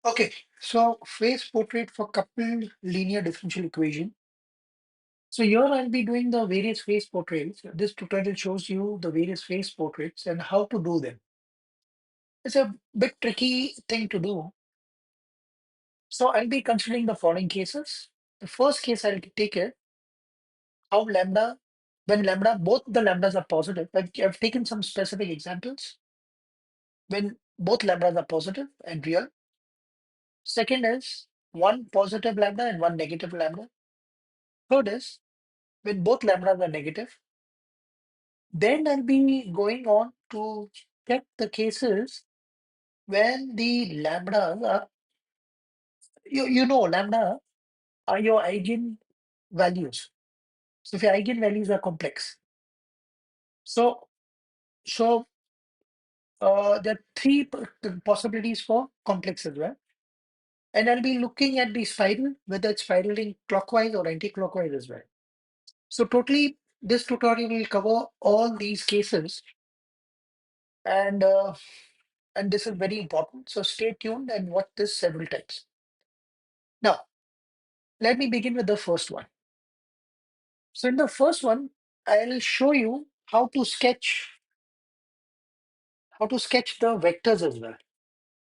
Okay, so phase portrait for coupled linear differential equation. So here I'll be doing the various phase portraits. This tutorial shows you the various phase portraits and how to do them. It's a bit tricky thing to do. So I'll be considering the following cases. The first case I'll take is how lambda, when lambda, both the lambdas are positive. I've taken some specific examples when both lambdas are positive and real. Second is one positive lambda and one negative lambda. Third is when both lambdas are negative. Then I'll be going on to check the cases when the lambdas are, you know, lambda are your eigen values. So if your eigenvalues are complex. So, so there are three possibilities for complex as well. And I'll be looking at the spiral, whether it's spiraling clockwise or anti-clockwise as well. So totally, this tutorial will cover all these cases, and and this is very important. So stay tuned and watch this several times. Now, let me begin with the first one. So in the first one, I'll show you how to sketch the vectors as well.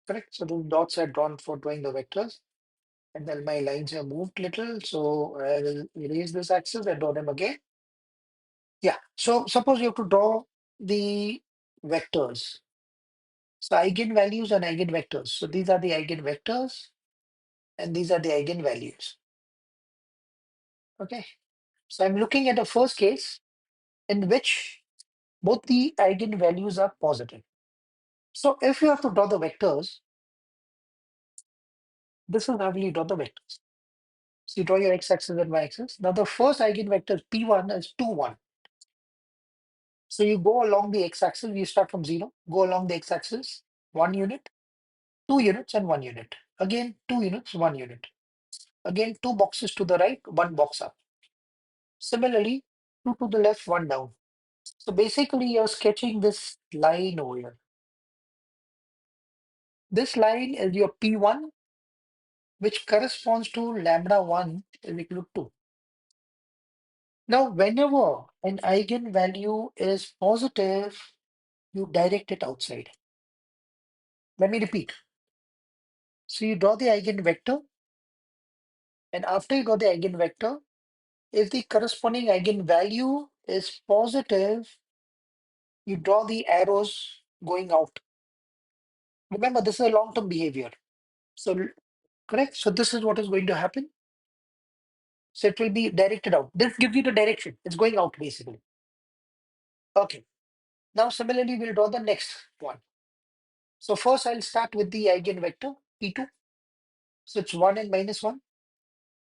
Correct. So the dots are drawn for drawing the vectors, and then my lines have moved little. So I will erase this axis and draw them again. Yeah. So suppose you have to draw the vectors. So eigenvalues and eigenvectors. So these are the eigenvectors and these are the eigenvalues. Okay. So I'm looking at the first case in which both the eigenvalues are positive. So if you have to draw the vectors, this is how you draw the vectors. So you draw your x-axis and y-axis. Now the first eigenvector P1 is 2, 1. So you go along the x-axis, you start from 0, go along the x-axis, 1 unit, 2 units and 1 unit. Again, 2 units, 1 unit. Again, 2 boxes to the right, 1 box up. Similarly, 2 to the left, 1 down. So basically you're sketching this line over here. This line is your P1, which corresponds to lambda 1 is equal to 2. Now, whenever an eigenvalue is positive, you direct it outside. Let me repeat. So you draw the eigenvector, and after you draw the eigenvector, if the corresponding eigenvalue is positive, you draw the arrows going out. Remember, this is a long-term behavior. So, correct? So this is what is going to happen. So it will be directed out. This gives you the direction. It's going out basically. Okay. Now, similarly, we'll draw the next one. So first I'll start with the eigenvector P2. So it's 1 and minus 1.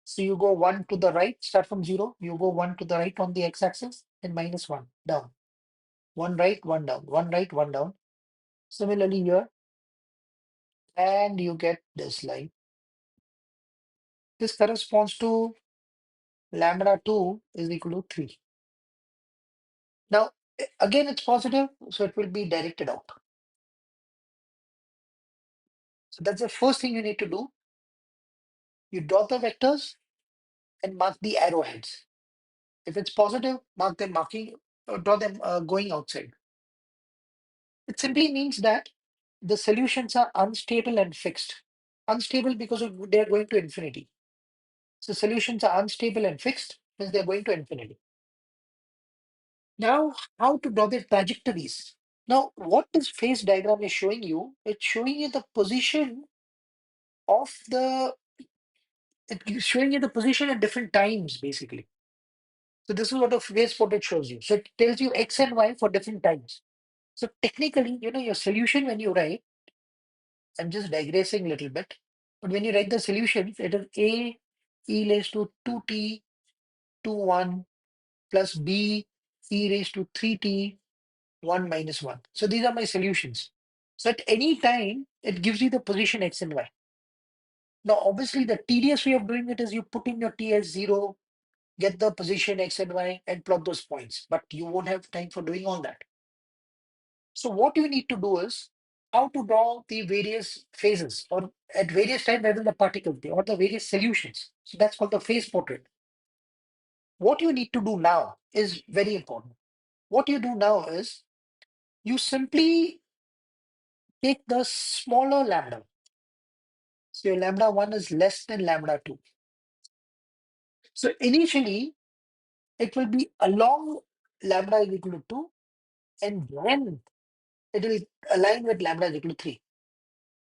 So you go 1 to the right, start from 0. You go 1 to the right on the x-axis and minus 1 down. 1 right, 1 down. 1 right, 1 down. Similarly here, and you get this line. This corresponds to lambda 2 is equal to 3. Now, again, it's positive, so it will be directed out. So that's the first thing you need to do. You draw the vectors and mark the arrowheads. If it's positive, mark them marking, or draw them going outside. It simply means that the solutions are unstable and fixed. Unstable because they're going to infinity. So solutions are unstable and fixed means they're going to infinity. Now, how to draw their trajectories? Now, what this phase diagram is showing you, it's showing you the position of it's showing you the position at different times, basically. So this is what a phase portrait shows you. So it tells you X and Y for different times. So technically, your solution when you write, I'm just digressing a little bit, but when you write the solutions, it is A e raised to 2t 1 plus B e raised to 3t 1 minus 1. So these are my solutions. So at any time, it gives you the position X and Y. Now, obviously, the tedious way of doing it is you put in your T as 0, get the position X and Y, and plot those points. But you won't have time for doing all that. So what you need to do is how to draw the various phases or at various times where will the particle be or the various solutions. So that's called the phase portrait. What you need to do now is very important. What you do now is you simply take the smaller lambda. So your lambda 1 is less than lambda 2. So initially it will be along lambda is equal to 2 and then it will align with lambda is equal to 3.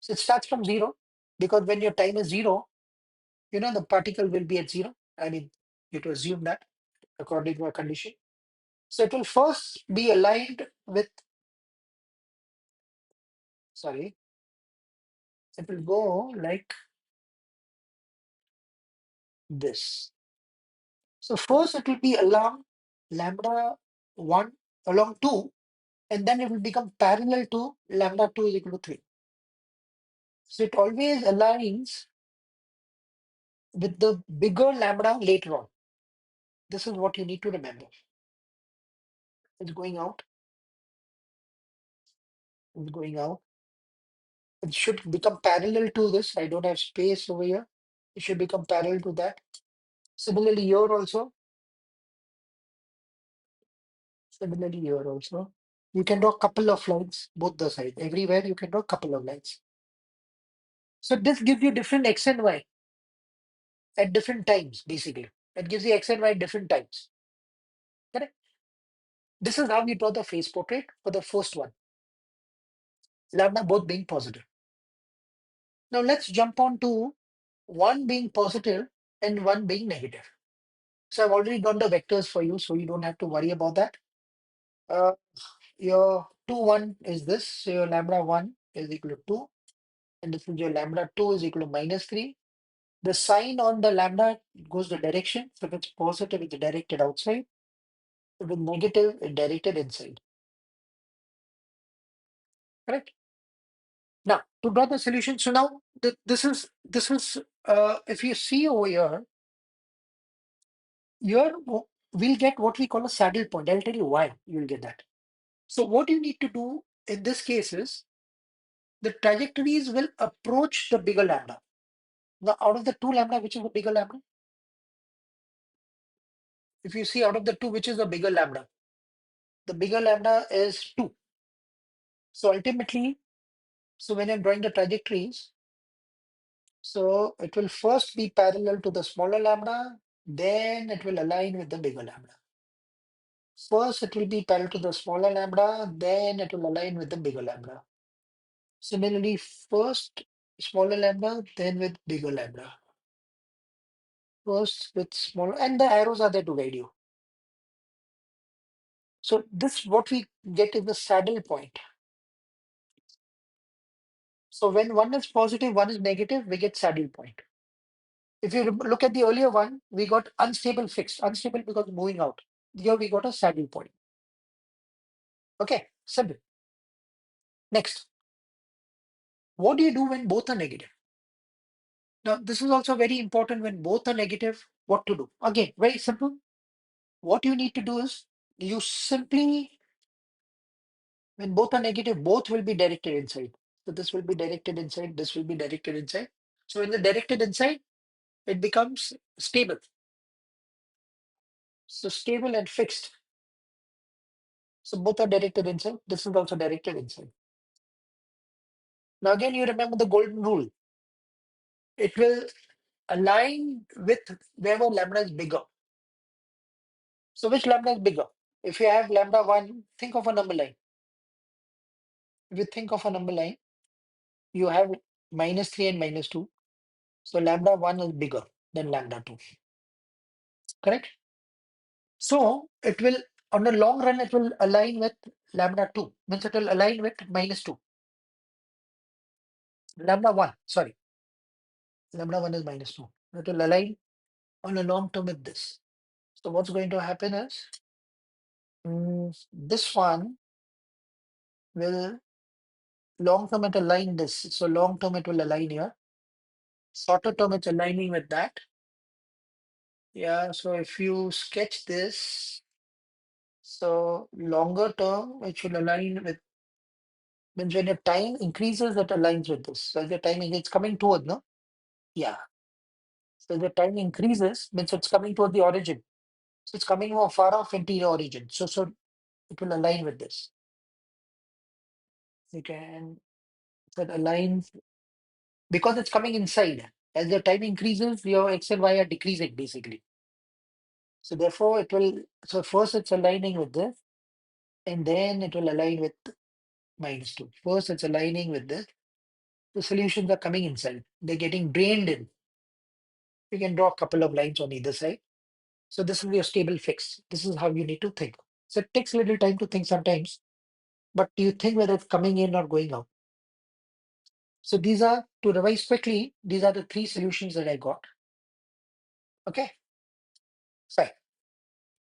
So it starts from 0 because when your time is 0, the particle will be at 0. I mean, you have to assume that according to our condition. So it will first be aligned with, sorry, it will go like this. So first it will be along lambda 1, along 2, and then it will become parallel to lambda 2 is equal to 3. So it always aligns with the bigger lambda later on. This is what you need to remember. It's going out, it's going out. It should become parallel to this. I don't have space over here. It should become parallel to that. Similarly here also. Similarly here also. You can draw a couple of lines, both the sides. Everywhere you can draw a couple of lines. So this gives you different x and y at different times, basically. It gives you x and y at different times. Correct? This is how we draw the phase portrait for the first one. Lambda both being positive. Now let's jump on to one being positive and one being negative. So I've already drawn the vectors for you, so you don't have to worry about that. Uh, your 2, 1 is this. So your lambda 1 is equal to 2. And this is your lambda 2 is equal to -3. The sign on the lambda goes the direction. So if it's positive, it's directed outside. If it's negative, it's directed inside. Correct? Now to draw the solution. So now this is if you see over here we'll get what we call a saddle point. I'll tell you why you'll get that. So what you need to do in this case is the trajectories will approach the bigger lambda. Now out of the two lambda, which is the bigger lambda? If you see out of the two, which is the bigger lambda? The bigger lambda is 2. So ultimately, so when I'm drawing the trajectories, so it will first be parallel to the smaller lambda, then it will align with the bigger lambda. First, it will be parallel to the smaller lambda, then it will align with the bigger lambda. Similarly, first smaller lambda, then with bigger lambda. First with smaller, and the arrows are there to guide you. So this what we get is the saddle point. So when one is positive, one is negative, we get saddle point. If you look at the earlier one, we got unstable fixed, unstable because moving out. Here we got a saddle point. Okay, simple. Next, what do you do when both are negative? Now, this is also very important when both are negative, what to do? Again, very simple. What you need to do is you simply, when both are negative, both will be directed inside. So this will be directed inside, this will be directed inside. So when they're directed inside, it becomes stable. So stable and fixed. So both are directed inside. This is also directed inside. Now again, you remember the golden rule. It will align with wherever lambda is bigger. So which lambda is bigger? If you have lambda 1, think of a number line. If you think of a number line, you have -3 and -2. So lambda 1 is bigger than lambda 2. Correct? So it will, on the long run, it will align with lambda 2. Means it will align with -2. Lambda 1, sorry. Lambda 1 is -2. It will align on a long term with this. So what's going to happen is this one will long term it align this. So long term it will align here. Shorter term it's aligning with that. Yeah, so if you sketch this, so longer term it should align with Means when your time increases, that aligns with this. So as your timing, it's coming toward, no? Yeah. So the time increases, means it's coming toward the origin. So it's coming more far off into the origin. So it will align with this. You can that aligns because it's coming inside. As the time increases, your X and Y are decreasing basically. So therefore it will, so first it's aligning with this, and then it will align with -2. First it's aligning with this. The solutions are coming inside. They're getting drained in. You can draw a couple of lines on either side. So this is your stable fix. This is how you need to think. So it takes a little time to think sometimes, but you think whether it's coming in or going out. So these are, to revise quickly, these are the three solutions that I got. Okay, fine.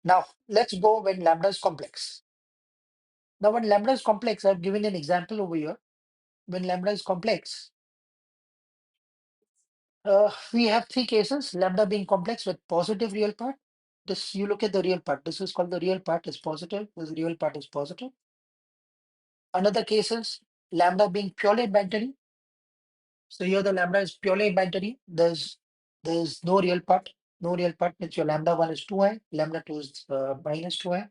Now let's go when lambda is complex. Now when lambda is complex, I've given an example over here. When lambda is complex, we have three cases, lambda being complex with positive real part. This, you look at the real part. This is called the real part is positive. This real part is positive. Another case is lambda being purely binary. So here the lambda is purely binary. There's no real part. No real part means your lambda one is 2i, lambda two is -2i.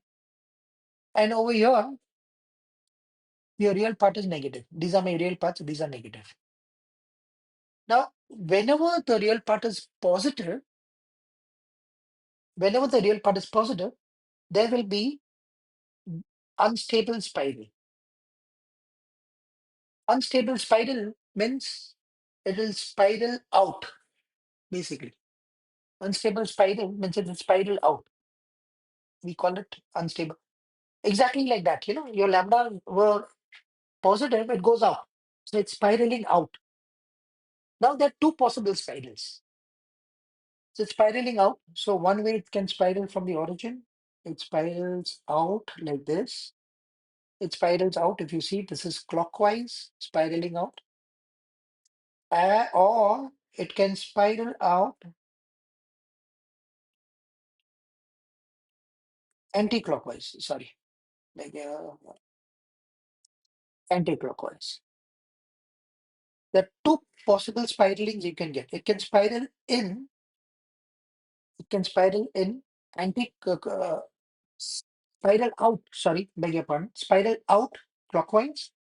And over here, your real part is negative. These are my real parts, these are negative. Now, whenever the real part is positive, whenever the real part is positive, there will be unstable spiral. Unstable spiral means it will spiral out, basically. Unstable spiral means it will spiral out. We call it unstable. Exactly like that, your lambda were positive, it goes out. So it's spiraling out. Now there are two possible spirals. So it's spiraling out. So one way it can spiral from the origin. It spirals out like this. It spirals out. If you see, this is clockwise spiraling out. Or it can spiral out anti-clockwise. Sorry, like anti-clockwise. There are two possible spiralings you can get. It can spiral in. It can spiral in anti spiral out. Sorry, beg your pardon. Spiral out clockwise.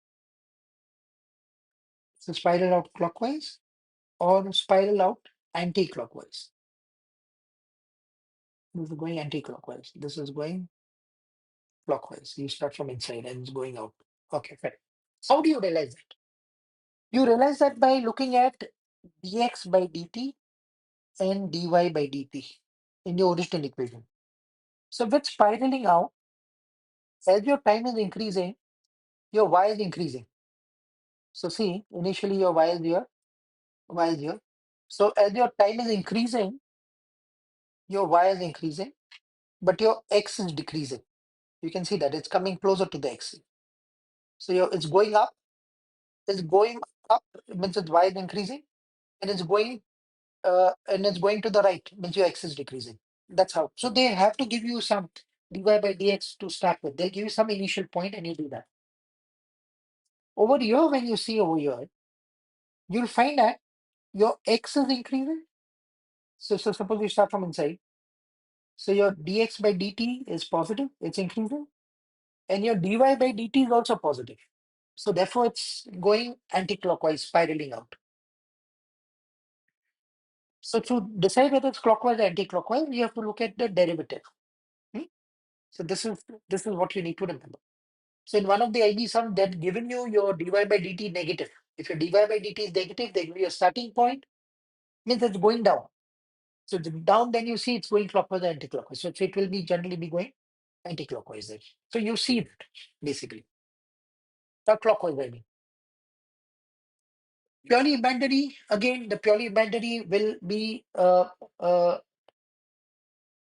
So spiral out clockwise or spiral out anti-clockwise. This is going anti-clockwise. This is going clockwise. You start from inside and it's going out. Okay, fair. How do you realize that? You realize that by looking at dx by dt and dy by dt in your original equation. So with spiraling out, as your time is increasing, your y is increasing. So see, initially your y is here, y is here. So as your time is increasing, your y is increasing, but your x is decreasing. You can see that it's coming closer to the x. So it's going up. It's going up means its y is increasing, and it's going to the right means your x is decreasing. That's how. So they have to give you some dy by dx to start with. They'll give you some initial point, and you do that. Over here, when you see over here, you'll find that your x is increasing. So suppose you start from inside. So your dx by dt is positive, it's increasing, and your dy by dt is also positive. So therefore, it's going anti-clockwise, spiraling out. So to decide whether it's clockwise or anti-clockwise, you have to look at the derivative. Hmm? So this is what you need to remember. So in one of the IB sum, they've given you your dy by dt negative. If your dy by dt is negative, they give you a starting point, means it's going down. So down, then you see it's going clockwise or anti-clockwise. So it will be generally be going anti-clockwise there. So you see it basically. Not clockwise, I mean. Purely binary, again, the purely binary uh,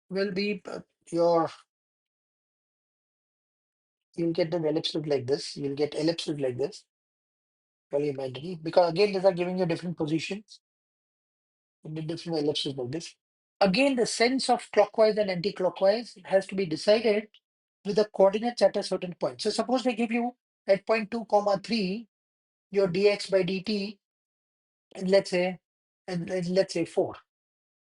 will be your, you'll get the ellipses like this. You'll get ellipses like this, purely binary, because again, these are giving you different positions in the different ellipses like this. Again, the sense of clockwise and anti-clockwise has to be decided with the coordinates at a certain point. So suppose they give you at point 2 comma 3, your dx by dt, and let's say 4,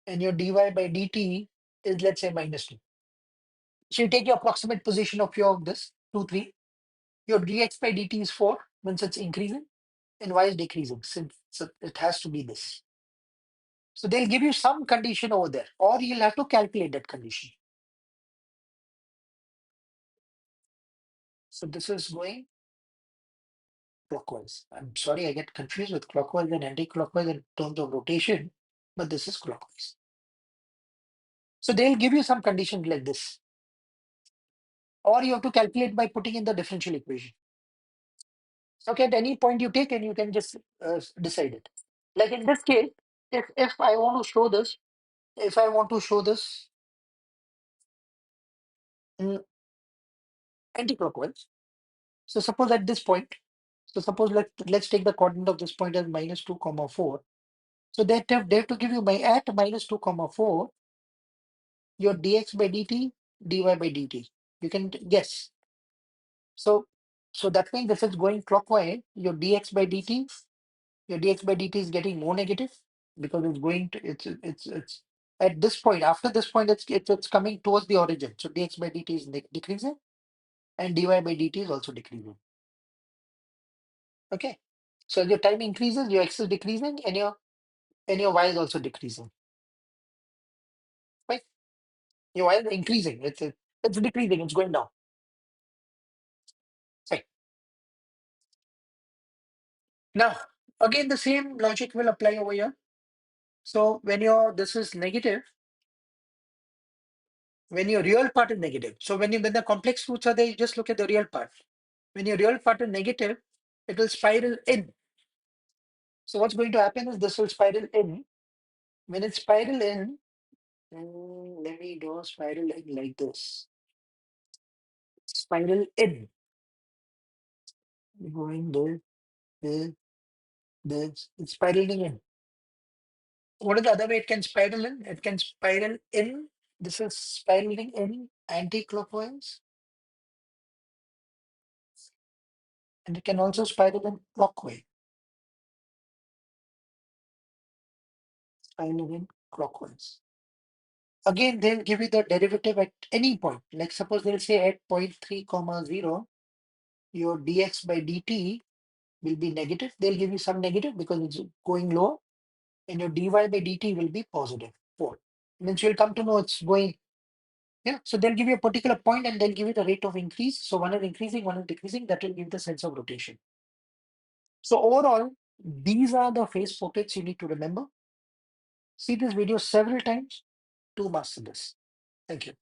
and your dy by dt is, let's say, minus 2. So you take your approximate position of your this 2, 3. Your dx by dt is 4, means it's increasing, and y is decreasing. So it has to be this. So they'll give you some condition over there, or you'll have to calculate that condition. So this is going clockwise. I'm sorry, I get confused with clockwise and anti-clockwise in terms of rotation, but this is clockwise. So they'll give you some condition like this, or you have to calculate by putting in the differential equation. Okay, at any point you take and you can just decide it. Like in this case, if I want to show this, if I want to show this in anti-clockwise, so suppose at this point, so suppose let's take the coordinate of this point as minus 2 comma 4. So they have to give you by at minus 2 comma 4 your dx by dt, dy by dt. You can guess. So that means if it's going clockwise, your dx by dt, is getting more negative because it's going to it's at this point. After this point, it's coming towards the origin. So dx by dt is decreasing, and dy by dt is also decreasing. Okay. So as your time increases, your x is decreasing, and your y is also decreasing. Right? Your y is increasing. It's decreasing. It's going down. Right. Now, again, the same logic will apply over here. So when this is negative, when your real part is negative. So when the complex roots are there, you just look at the real part. When your real part is negative, it will spiral in. So what's going to happen is this will spiral in. When it spiral in, let me do spiral in like this. Spiral in. Going this, this. It's spiraling in. What is the other way it can spiral in? It can spiral in. This is spiraling in anti-clockwise. And it can also spiral in clockwise. Spiral in clockwise. Again, they'll give you the derivative at any point. Like suppose they'll say at point 3 comma 0, your dx by dt will be negative. They'll give you some negative because it's going lower, and your dy by dt will be positive 4. Means you'll come to know it's going. Yeah, so they'll give you a particular point and they'll give you the rate of increase. So one is increasing, one is decreasing. That will give the sense of rotation. So overall, these are the phase portraits you need to remember. See this video several times to master this. Thank you.